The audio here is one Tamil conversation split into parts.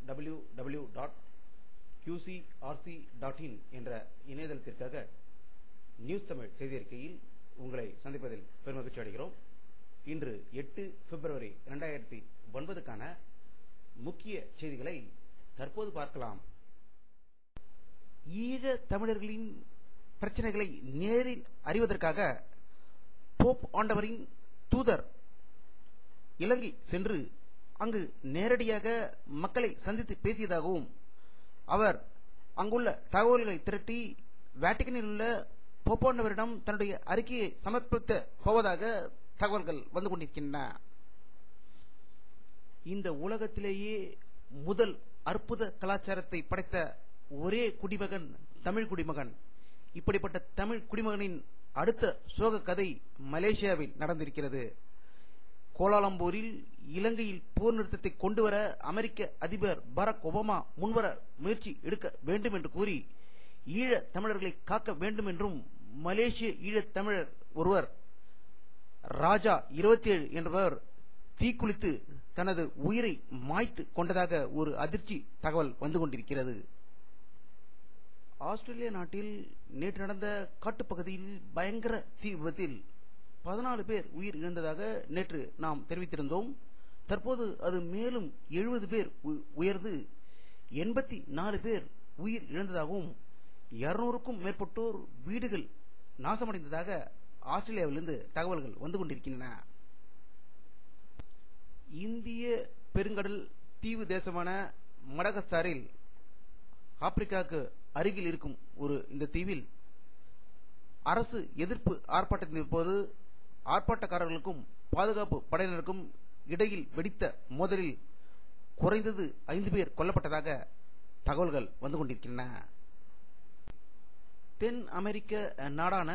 www.qcrc.in என்ற இணையதளத்திற்காக நியூஸ் தமிழ் செய்தியறிக்கையில் உங்களை சந்திப்பதில் பெருமகிழ்ச்சி அடைகிறோம். இன்று 8 பிப்ரவரி 2009க்கான முக்கிய செய்திகளை தற்போது பார்க்கலாம். ஈழ தமிழர்களின் பிரச்சனைகளை நேரில் அறிவதற்காக போப் ஆண்டவரின் தூதர் இலங்கை சென்று அங்கு நேரடியாக மக்களை சந்தித்து பேசியதாகவும் அவர் அங்குள்ள தகவல்களை திரட்டி வேட்டிகனில் உள்ள போப்பாண்டவரிடம் தன்னுடைய அறிக்கையை சமர்ப்பித்த போவதாக தகவல்கள் வந்து கொண்டிருக்கின்றன. இந்த உலகத்திலேயே முதல் அற்புத கலாச்சாரத்தை படைத்த ஒரே குடிமகன் தமிழ் குடிமகன். இப்படிப்பட்ட தமிழ் குடிமகனின் அடுத்த சோக கதை மலேசியாவில் நடந்திருக்கிறது. கோலாலம்பூரில் இலங்கையில் போர் நிறுத்தத்தை கொண்டுவர அமெரிக்க அதிபர் பராக் ஒபாமா முன்வர முயற்சி எடுக்க வேண்டும் என்று கூறி ஈழ தமிழர்களை காக்க வேண்டும் என்றும் மலேசிய ஈழத் தமிழர் ஒருவர் ராஜா 27 என்பவர் தீக்குளித்து தனது உயிரை மாய்த்து கொண்டதாக ஒரு அதிர்ச்சி தகவல் வந்து கொண்டிருக்கிறது. ஆஸ்திரேலியா நாட்டில் நேற்று நடந்த காட்டுப்பகுதியில் பயங்கர தீ விபத்தில் 14 பேர் உயிர் இழந்ததாக நேற்று நாம் தெரிவித்திருந்தோம். தற்போது அது மேலும் 70 பேர் உயர்ந்து 84 பேர் உயிர் இழந்ததாகவும் 200க்கும் மேற்பட்டோர் வீடுகள் நாசமடைந்ததாக ஆஸ்திரேலியாவிலிருந்து தகவல்கள் வந்து கொண்டிருக்கின்றன. இந்திய பெருங்கடல் தீவு தேசமான மடகஸ்தாரில் ஆப்பிரிக்காவுக்கு அருகில் இருக்கும் இந்த தீவில் அரசு எதிர்ப்பு ஆர்ப்பாட்டத்தின் போது ஆர்ப்பாட்டக்காரர்களுக்கும் பாதுகாப்பு படையினருக்கும் இடையில் வெடித்த மோதலில் குறைந்தது 5 பேர் கொல்லப்பட்டதாக தகவல்கள் வந்து கொண்டிருக்கின்றன. தென் அமெரிக்க நாடான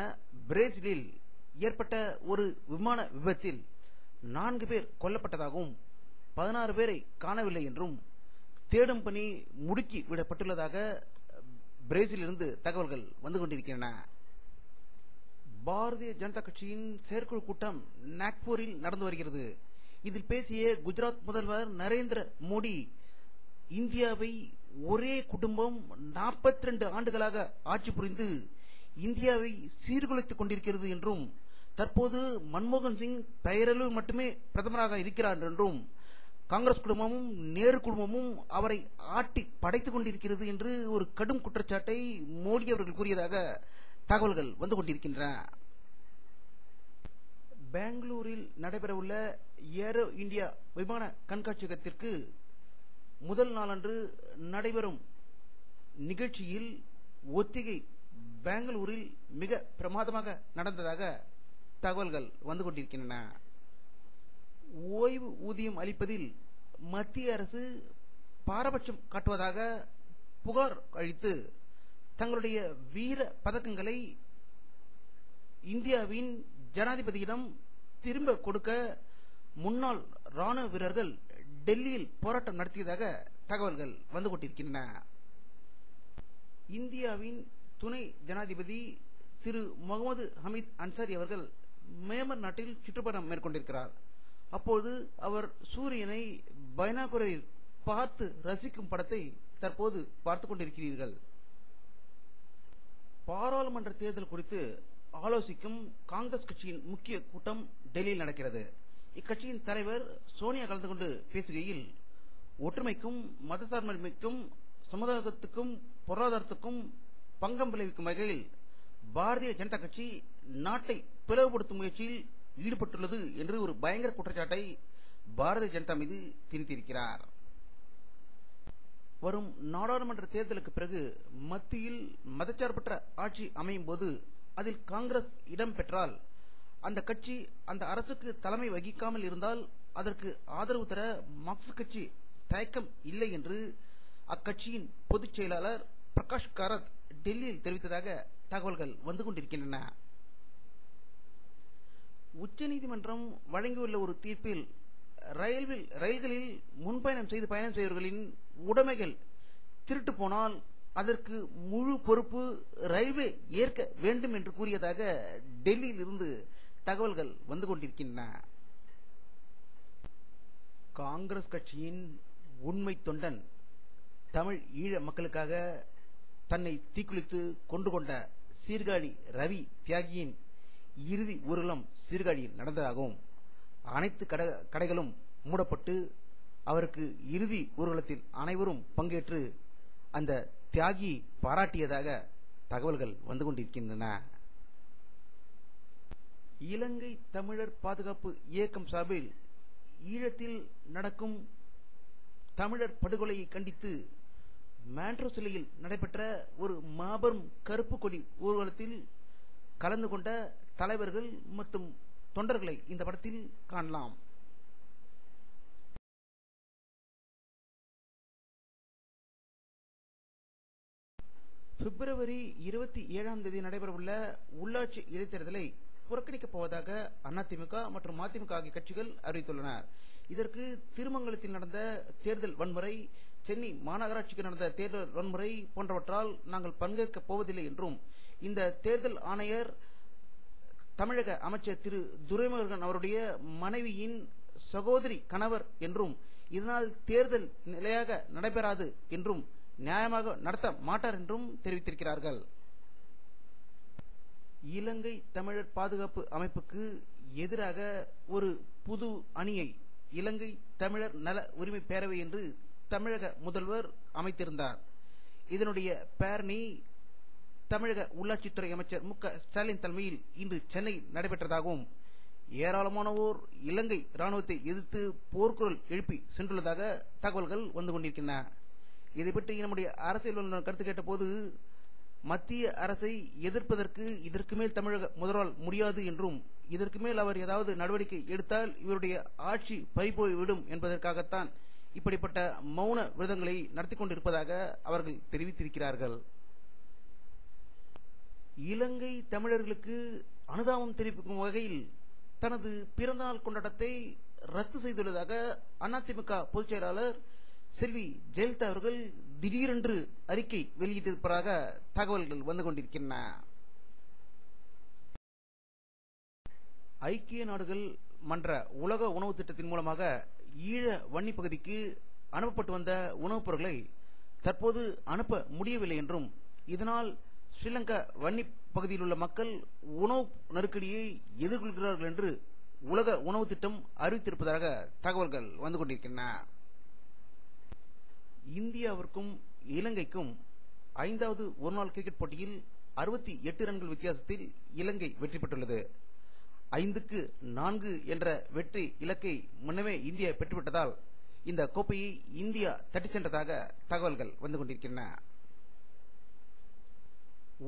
பிரேசிலில் ஏற்பட்ட ஒரு விமான விபத்தில் 4 பேர் கொல்லப்பட்டதாகவும் 16 பேரை காணவில்லை என்றும் தேடும் பணி முடுக்கி விடப்பட்டுள்ளதாக பிரேசிலிருந்து தகவல்கள் வந்து கொண்டிருக்கின்றன. பாரதிய ஜனதா கட்சியின் செயற்குழு கூட்டம் நாக்பூரில் நடந்து வருகிறது. இதில் பேசிய குஜராத் முதல்வர் நரேந்திர மோடி இந்தியாவை ஒரே குடும்பம் 42 ஆண்டுகளாக ஆட்சி புரிந்து இந்தியாவை சீர்குலைத்துக் கொண்டிருக்கிறது என்றும் தற்போது மன்மோகன் சிங் பெயரளவு மட்டுமே பிரதமராக இருக்கிறார் என்றும் காங்கிரஸ் குடும்பமும் நேரு குடும்பமும் அவரை ஆட்டி படைத்துக் கொண்டிருக்கிறது என்று ஒரு கடும் குற்றச்சாட்டை மோடி அவர்கள் கூறியதாக தகவல்கள் வந்து கொண்டிருக்கின்றன. பெங்களூரில் நடைபெறவுள்ள ஏரோ இந்தியா விமான கண்காட்சியகத்திற்கு முதல் நாளன்று நடைபெறும் நிகழ்ச்சியில் ஒத்திகை பெங்களூரில் மிக பிரமாதமாக நடந்ததாக தகவல்கள் வந்து கொண்டிருக்கின்றன. ஓய்வு ஊதியம் அளிப்பதில் மத்திய அரசு பாரபட்சம் காட்டுவதாக புகார் அளித்து தங்களுடைய வீர பதக்கங்களை இந்தியாவின் ஜனாதிபதியிடம் திரும்ப கொடுக்க முன்னாள் ராணுவ வீரர்கள் டெல்லியில் போராட்டம் நடத்தியதாக தகவல்கள் வந்து கொண்டிருக்கின்றன. இந்தியாவின் துணை ஜனாதிபதி திரு முகமது ஹமீத் அன்சாரி அவர்கள் மியான்மர் நாட்டில் சுற்றுப்பயணம் மேற்கொண்டிருக்கிறார். அப்போது அவர் சூரியனை பைனாகுலரில் பார்த்து ரசிக்கும் படத்தை தற்போது பார்த்துக் கொண்டிருக்கிறீர்கள். பாராளுமன்ற தேர்தல் குறித்து ஆலோசிக்கும் காங்கிரஸ் கட்சியின் முக்கிய கூட்டம் டெல்லியில் நடக்கிறது. இக்கட்சியின் தலைவர் சோனியா கலந்து கொண்டு பேசுகையில் ஒற்றுமைக்கும் மதசார்பின்மைக்கும் சமுதாயத்துக்கும் பொருளாதாரத்துக்கும் பங்கம் விளைவிக்கும் வகையில் பாரதிய ஜனதா கட்சி நாட்டை பிளவுபடுத்தும் முயற்சியில் ஈடுபட்டுள்ளது என்று ஒரு பயங்கர குற்றச்சாட்டை பாரதிய ஜனதா மீது திணித்திருக்கிறார். வரும் நாடாளுமன்ற தேர்தலுக்கு பிறகு மத்தியில் மதச்சார்பற்ற ஆட்சி அமையும் போது அதில் காங்கிரஸ் இடம் பெற்றால் அந்த கட்சி அந்த அரசுக்கு தலைமை வகிக்காமல் இருந்தால் அதற்கு ஆதரவு தர மார்க்சிஸ்ட் கட்சி தயக்கம் இல்லை என்று அக்கட்சியின் பொதுச் செயலாளர் பிரகாஷ் காரத் டெல்லியில் தெரிவித்ததாக தகவல்கள் வந்து கொண்டிருக்கின்றன. உச்சநீதிமன்றம் வழங்கியுள்ள ஒரு தீர்ப்பில் ரயில்களில் முன்பயணம் செய்தவர்களின் உடைமைகள் திருட்டு போனால் அதற்கு முழு பொறுப்பு ரயில்வே ஏற்க வேண்டும் என்று கூறியதாக டெல்லியில் இருந்து தகவல்கள் வந்து கொண்டிருக்கின்றன. காங்கிரஸ் கட்சியின் உண்மை தொண்டன் தமிழ் ஈழ மக்களுக்காக தன்னை தீக்குளித்து கொண்டு கொண்ட சீர்காழி ரவி தியாகியின் இறுதி ஊர்வலம் சீர்காழியில் நடந்ததாகவும் அனைத்து கடைகளும் மூடப்பட்டு அவருக்கு இறுதி ஊர்வலத்தில் அனைவரும் பங்கேற்று அந்த தியாகி பாராட்டியதாக தகவல்கள் வந்து கொண்டிருக்கின்றன. இலங்கை தமிழர் பாதுகாப்பு இயக்கம் சார்பில் ஈழத்தில் நடக்கும் தமிழர் படுகொலையை கண்டித்து மான்ட்ரோ சிலையில் நடைபெற்ற ஒரு மாபெரும் கருப்பு கொடி ஊர்வலத்தில் கலந்து கொண்ட தலைவர்கள் மற்றும் தொண்டர்களை இந்த படத்தில் காணலாம். பிப்ரவரி 27 நடைபெறவுள்ள உள்ளாட்சி இடைத்தேர்தலை புறக்கணிக்கப் போவதாக அதிமுக மற்றும் மதிமுக ஆகிய கட்சிகள் அறிவித்துள்ளனர். இதற்கு திருமங்கலத்தில் நடந்த தேர்தல் வன்முறை, சென்னை மாநகராட்சிக்கு நடந்த தேர்தல் வன்முறை போன்றவற்றால் நாங்கள் பங்கேற்கப் போவதில்லை என்றும், இந்த தேர்தல் ஆணையர் தமிழக அமைச்சர் திரு துரைமுருகன் அவருடைய மனைவியின் சகோதரி கணவர் என்றும், இதனால் தேர்தல் நிலையாக நடைபெறாது என்றும், நியாயமாக நடத்த மாட்டார் என்றும் தெரிவித்திருக்கிறார்கள். இலங்கை தமிழர் பாதுகாப்பு அமைப்புக்கு எதிராக ஒரு புது அணியை இலங்கை தமிழர் நல உரிமை பேரவை என்று தமிழக முதல்வர் அமைத்திருந்தார். இதனுடைய பேரணி தமிழக உள்ளாட்சித்துறை அமைச்சர் மு க ஸ்டாலின் தலைமையில் இன்று சென்னையில் நடைபெற்றதாகவும், ஏராளமானோர் இலங்கை ராணுவத்தை எதிர்த்து போர்க்குரல் எழுப்பி சென்றுள்ளதாக தகவல்கள் வந்து கொண்டிருக்கின்றன. இதை பற்றி நம்முடைய அரசியல் வல்லுநர் கருத்து கேட்ட போது, மத்திய அரசை எதிர்ப்பதற்கு இதற்கு மேல் தமிழக முதல்வரால் முடியாது என்றும், இதற்கு மேல் அவர் ஏதாவது நடவடிக்கை எடுத்தால் இவருடைய ஆட்சி பறிபோய்விடும் என்பதற்காகத்தான் இப்படிப்பட்ட மௌன விரதங்களை நடத்தி கொண்டிருப்பதாக அவர்கள் தெரிவித்திருக்கிறார்கள். இலங்கை தமிழர்களுக்கு அனுதாபம் தெரிவிக்கும் வகையில் தனது பிறந்தநாள் கொண்டாட்டத்தை ரத்து செய்துள்ளதாக அதிமுக பொதுச் செயலாளர் செல்வி ஜெயலலிதா அவர்கள் திடீரென்று அறிக்கை வெளியிட்டிருப்பதாக தகவல்கள் வந்து கொண்டிருக்கின்றன. ஐக்கிய நாடுகள் மன்ற உலக உணவு திட்டத்தின் மூலமாக ஈழ வன்னி பகுதிக்கு அனுப்பப்பட்டு வந்த உணவுப் பொருட்களை தற்போது அனுப்ப முடியவில்லை என்றும், இதனால் ஸ்ரீலங்கா வன்னி பகுதியில் உள்ள மக்கள் உணவு நெருக்கடியை எதிர்கொள்கிறார்கள் என்று உலக உணவு திட்டம் அறிவித்திருப்பதாக தகவல்கள் வந்து கொண்டிருக்கின்றன. இந்தியாவிற்கும் இலங்கைக்கும் 5வது ஒருநாள் கிரிக்கெட் போட்டியில் 68 ரன்கள் வித்தியாசத்தில் இலங்கை வெற்றி பெற்றுள்ளது. 5-4 என்ற வெற்றி இலக்கை முன்னமே இந்தியா பெற்றுவிட்டதால் இந்த கோப்பையை இந்தியா தட்டிச் சென்றதாக தகவல்கள் வந்து கொண்டிருக்கின்றன.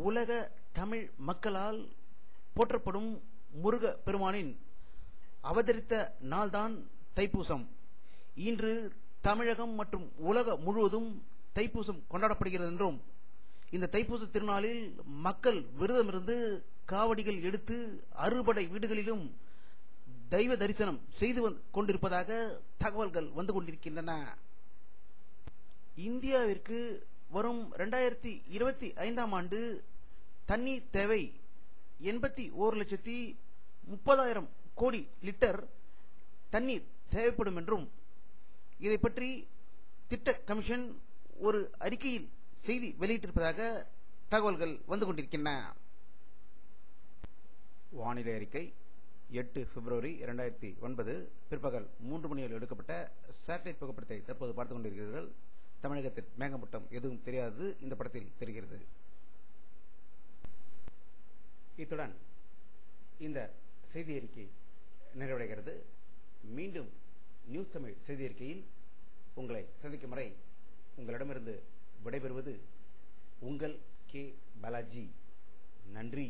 உலக தமிழ் மக்களால் போற்றப்படும் முருக பெருமானின் அவதரித்த நாள்தான் தைப்பூசம். இன்று தமிழகம் மற்றும் உலகம் முழுவதும் தைப்பூசம் கொண்டாடப்படுகிறது என்றும், இந்த தைப்பூச திருநாளில் மக்கள் விரதமிருந்து காவடிகள் எடுத்து அறுபடை வீடுகளிலும் தெய்வ தரிசனம் செய்து கொண்டிருப்பதாக தகவல்கள் வந்து கொண்டிருக்கின்றன. இந்தியாவிற்கு வரும் 2025 ஆண்டு தண்ணீர் தேவை 81,30,000 கோடி லிட்டர் தண்ணீர் தேவைப்படும் என்றும், இதை பற்றி திட்ட கமிஷன் ஒரு அறிக்கையில் செய்தி வெளியிட்டிருப்பதாக தகவல்கள் வந்து கொண்டிருக்கின்றன. வானிலை அறிக்கை 8 பிப்ரவரி 2009 பிற்பகல் 3 மணியில் எடுக்கப்பட்ட சேட்டலைட் புகைப்படத்தை தற்போது பார்த்துக் கொண்டிருக்கிறீர்கள். தமிழகத்தில் மேகமூட்டம் எதுவும் தெரியாது இந்த படத்தில் தெரிகிறது. இத்துடன் இந்த செய்தி அறிக்கை நிறைவடைகிறது. மீண்டும் நியூஸ் தமிழ் செய்தி அறிக்கையில் உங்களை சந்திக்கும் வரை உங்களிடமிருந்து விடைபெறுவது உங்கள் கே பாலாஜி. நன்றி.